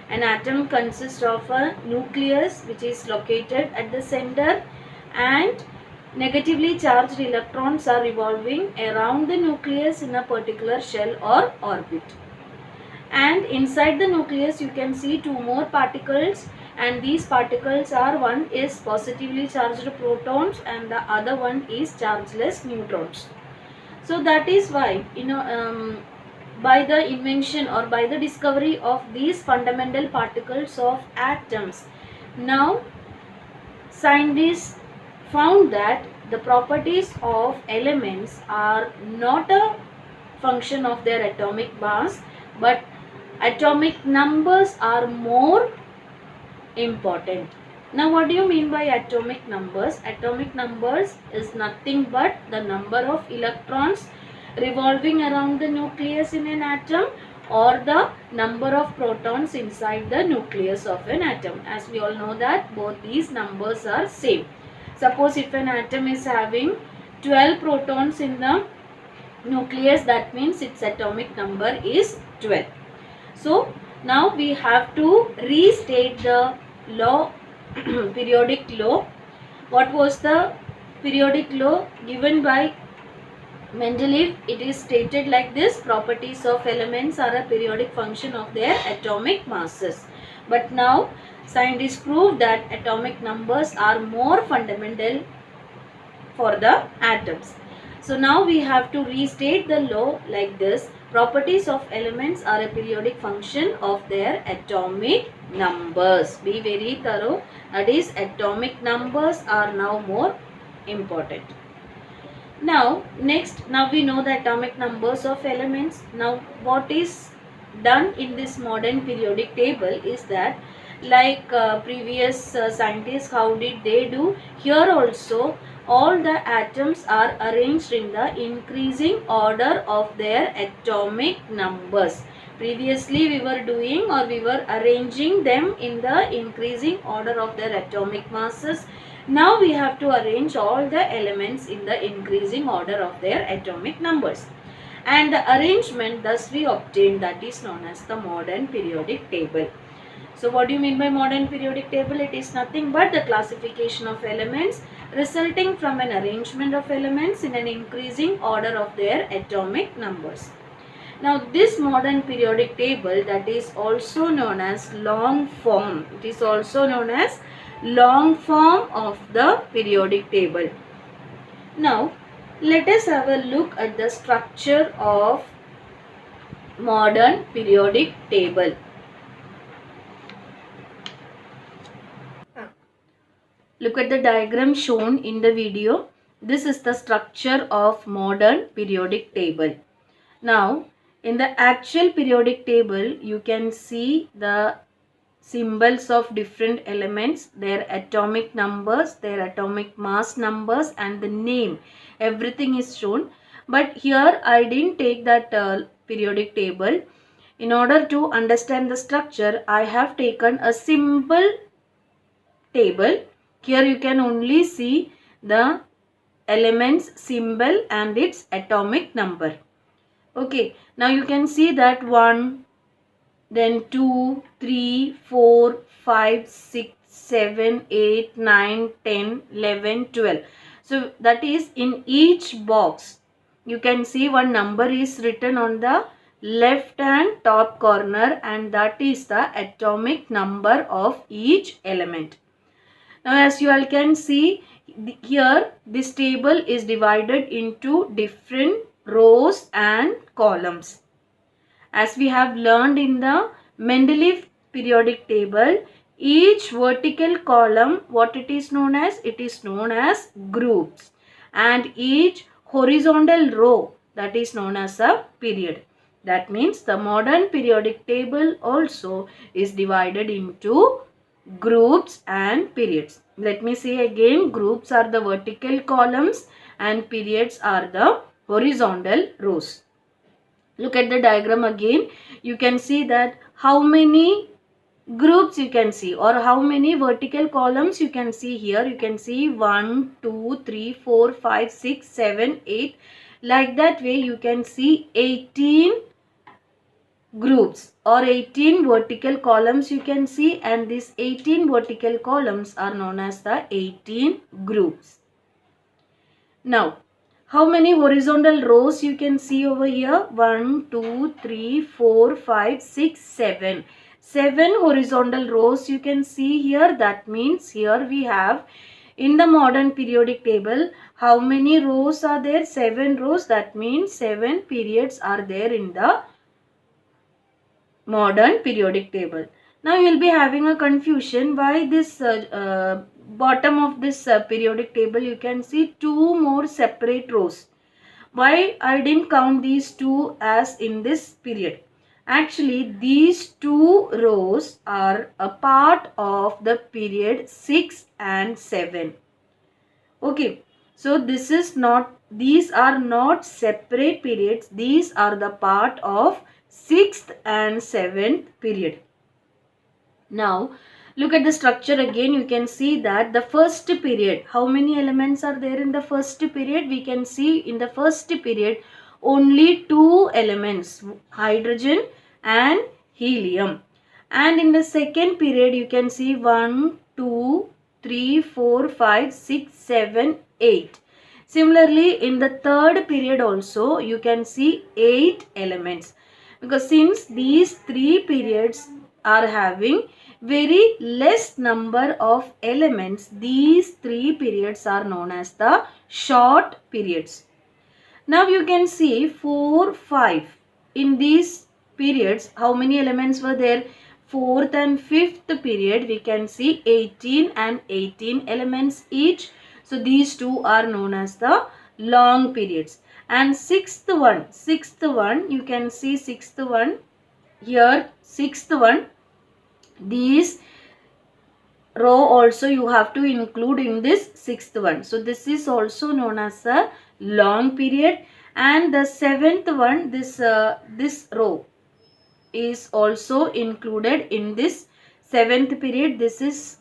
An atom consists of a nucleus which is located at the center, and negatively charged electrons are revolving around the nucleus in a particular shell or orbit. And inside the nucleus you can see two more particles, and these particles are, one is positively charged protons and the other one is chargeless neutrons. So that is why, by the invention or by the discovery of these fundamental particles of atoms, now scientists found that the properties of elements are not a function of their atomic mass, but atomic numbers are more important. Now what do you mean by atomic numbers? Atomic numbers is nothing but the number of electrons revolving around the nucleus in an atom, or the number of protons inside the nucleus of an atom. As we all know that both these numbers are same. Suppose if an atom is having 12 protons in the nucleus, that means its atomic number is 12. So now we have to restate the law, periodic law. What was the periodic law given by Mendeleev? It is stated like this: properties of elements are a periodic function of their atomic masses. But now scientists prove that atomic numbers are more fundamental for the atoms. So now we have to restate the law like this: properties of elements are a periodic function of their atomic numbers. Be very thorough. That is, atomic numbers are now more important. Now now we know the atomic numbers of elements. Now what is done in this modern periodic table is that, like previous scientists, how did they do? Here also all the atoms are arranged in the increasing order of their atomic numbers. Previously we were doing, or we were arranging them in the increasing order of their atomic masses. Now we have to arrange all the elements in the increasing order of their atomic numbers. And the arrangement thus we obtain, that is known as the modern periodic table. So what do you mean by modern periodic table? It is nothing but the classification of elements resulting from an arrangement of elements in an increasing order of their atomic numbers. Now this modern periodic table, that is also known as long form. It is also known as long form of the periodic table. Now let us have a look at the structure of modern periodic table. Look at the diagram shown in the video. This is the structure of modern periodic table. Now in the actual periodic table you can see the symbols of different elements, their atomic numbers, their atomic mass numbers, and the name. Everything is shown. But here I didn't take that periodic table. In order to understand the structure, I have taken a simple table. Here you can only see the elements symbol and its atomic number. Okay, now you can see that 1, then 2, 3, 4, 5, 6, 7, 8, 9, 10, 11, 12. So that is, in each box you can see one number is written on the left hand top corner, and that is the atomic number of each element. Now as you all can see here, this table is divided into different rows and columns. As we have learned in the Mendeleev periodic table, each vertical column, what it is known as? It is known as groups. And each horizontal row, that is known as a period. That means the modern periodic table also is divided into groups and periods. Let me say again, groups are the vertical columns and periods are the horizontal rows. Look at the diagram again. You can see that how many groups you can see, or how many vertical columns you can see here. You can see 1, 2, 3, 4, 5, 6, 7, 8. Like that way you can see 18 groups or 18 vertical columns you can see, and these 18 vertical columns are known as the 18 groups. Now, how many horizontal rows you can see over here? 1, 2, 3, 4, 5, 6, 7. 7 horizontal rows you can see here. That means here we have in the modern periodic table, how many rows are there? 7 rows. That means 7 periods are there in the modern periodic table. Now you will be having a confusion why this bottom of this periodic table you can see 2 more separate rows. Why I didn't count these 2 as in this period? Actually, these 2 rows are a part of the period 6 and 7. Okay, so these are not separate periods. These are the part of 6th and 7th period. Now, look at the structure again. You can see that the first period, how many elements are there in the first period? We can see in the first period only 2 elements, hydrogen and helium. And in the second period, you can see 1, 2, 3, 4, 5, 6, 7, 8. Similarly, in the third period also, you can see 8 elements. Because since these 3 periods are having very less number of elements, these 3 periods are known as the short periods. Now you can see 4, 5. In these periods, how many elements were there? 4th and 5th period, we can see 18 and 18 elements each. So these two are known as the long periods. And sixth one, you can see sixth one here, sixth one. These row also you have to include in this sixth one. So this is also known as a long period. And the seventh one, this row is also included in this seventh period. This is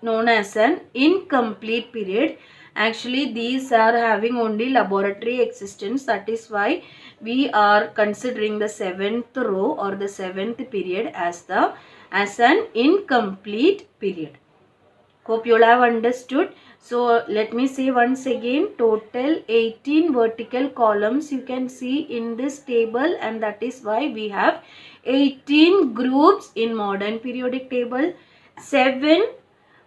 known as an incomplete period. Actually, these are having only laboratory existence. That is why we are considering the seventh row or the seventh period as an incomplete period. Hope you all have understood. So let me say once again, total 18 vertical columns you can see in this table, and that is why we have 18 groups in modern periodic table. 7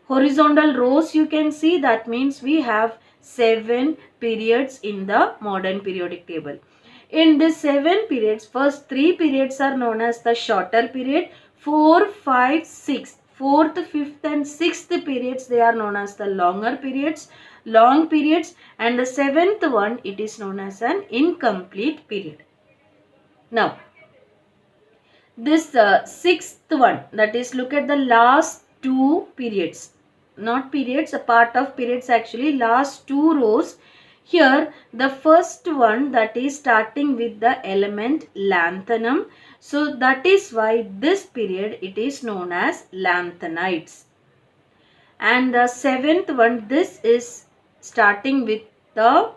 horizontal rows you can see, that means we have 7 periods in the modern periodic table. In this 7 periods, first 3 periods are known as the shorter period. 4, 5, 6. 4th, 5th and 6th periods, they are known as the longer periods, long periods, and the 7th one, it is known as an incomplete period. Now, this 6th one, that is, look at the last 2 periods, not periods, a part of periods actually, last 2 rows. Here, the first one, that is starting with the element lanthanum. So, that is why this period, it is known as lanthanides. And the 7th one, this is starting with the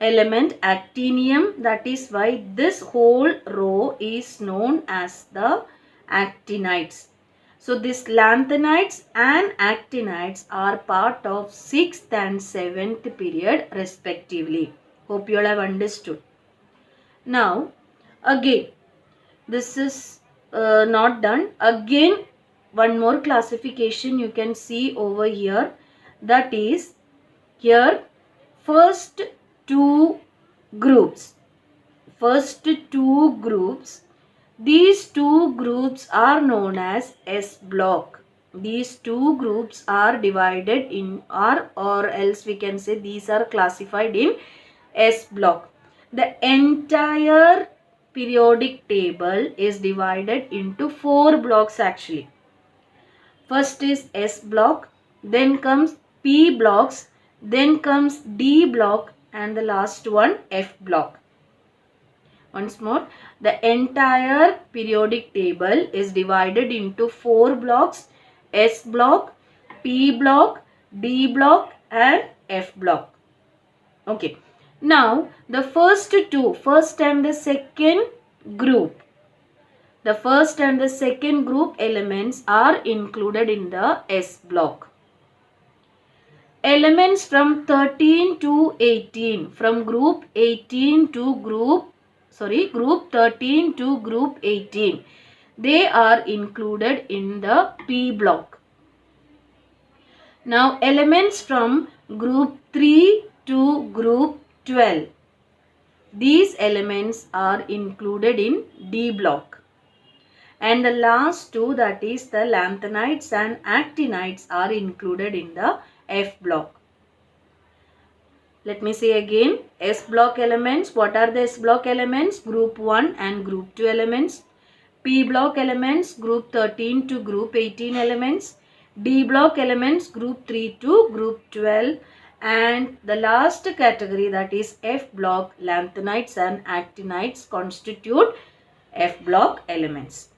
element actinium. That is why this whole row is known as the actinides. So this lanthanides and actinides are part of 6th and 7th period respectively. Hope you all have understood. Now again, this is not done. Again, one more classification you can see over here. That is, here first 2 groups. These 2 groups are known as S block. These 2 groups are divided in or else we can say these are classified in S block. The entire periodic table is divided into 4 blocks actually. First is S block, then comes P blocks, then comes D block, and the last one F block. Once more, the entire periodic table is divided into 4 blocks: S block, P block, D block and F block. Okay. Now, the first and the second group, The first and the second group elements are included in the S block. Elements from 13 to 18, from group 18 to group 13 to group 18, they are included in the P block. Now elements from group 3 to group 12, these elements are included in D block. And the last two, that is the lanthanides and actinides, are included in the F block. Let me say again, S block elements. What are the S block elements? Group 1 and group 2 elements. P block elements, group 13 to group 18 elements. D block elements, group 3 to group 12. And the last category, that is F block, lanthanides and actinides constitute F block elements.